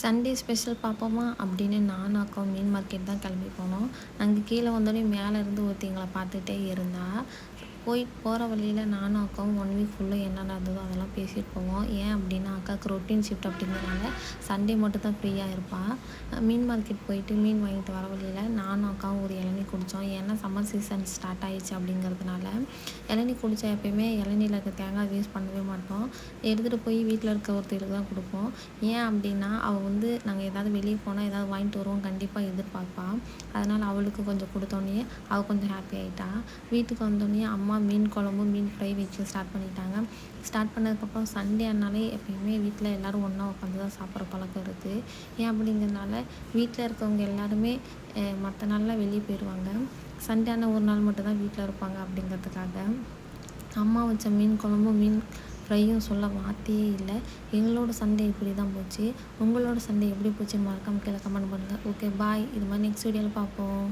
Sunday special பார்ப்போமா அப்படின்னு நானும் அக்காவும் மீன் மார்க்கெட் தான் கிளம்பி போனோம். நாங்கள் கீழே வந்தோடனே மேலே இருந்து ஒருத்தி எங்களை பார்த்துட்டே இருந்தா. போகிற வழியில் நானும் அக்காவும் 1 வீக் ஃபுல்லாக என்ன நடந்ததோ அதெல்லாம் பேசிட்டு போவோம். ஏன் அப்படின்னா அக்காவுக்கு ரொட்டீன் ஷிஃப்ட் அப்படிங்கிறனால சண்டே மட்டும் தான் ஃப்ரீயாக இருப்பாள். மீன் மார்க்கெட் போயிட்டு மீன் வாங்கிட்டு வர வழியில் நானும் அக்காவும் ஒரு இளநீ குடித்தோம். ஏன்னா சம்மர் சீசன் ஸ்டார்ட் ஆகிடுச்சு அப்படிங்கிறதுனால இளநீ குடித்தா எப்போயுமே இளநீல இருக்க தேங்காய் வேஸ்ட் பண்ணவே மாட்டோம். எடுத்துகிட்டு போய் வீட்டில் இருக்க ஒருத்தருக்கு தான் கொடுப்போம். ஏன் அப்படின்னா அவள் வந்து நாங்கள் ஏதாவது வெளியே போனால் ஏதாவது வாங்கிட்டு வருவோம் கண்டிப்பாக எதிர்பார்ப்பாள். அதனால் அவளுக்கு கொஞ்சம் கொடுத்தோன்னே அவள் கொஞ்சம் ஹாப்பி ஆகிட்டா. வீட்டுக்கு வந்தோடனே அம்மா மீன் குழம்பு மீன் ஃப்ரை வைக்க ஸ்டார்ட் பண்ணிட்டாங்க. ஸ்டார்ட் பண்ணதுக்கப்புறம் சண்டே ஆனாலே எப்பயுமே வீட்டில் எல்லோரும் ஒன்றா உட்காந்து தான் சாப்பிட்ற பழக்கம் இருக்குது. ஏன் அப்படிங்கிறதுனால வீட்டில் இருக்கவங்க எல்லாருமே மற்ற நாள்லாம் வெளியே போயிடுவாங்க. சண்டே ஆனால் ஒரு நாள் மட்டும் தான் வீட்டில் இருப்பாங்க அப்படிங்கிறதுக்காக அம்மா வச்ச மீன் குழம்பும் மீன் ஃப்ரையும் சொல்ல வார்த்தையே இல்லை. எங்களோட சண்டே இப்படி தான் போச்சு. உங்களோட சண்டே எப்படி போச்சுன்னு மறக்காம கீழே கமெண்ட் பண்ணுங்கள். Okay bye. இது மாதிரி நெக்ஸ்ட் வீடியோவில் பார்ப்போம்.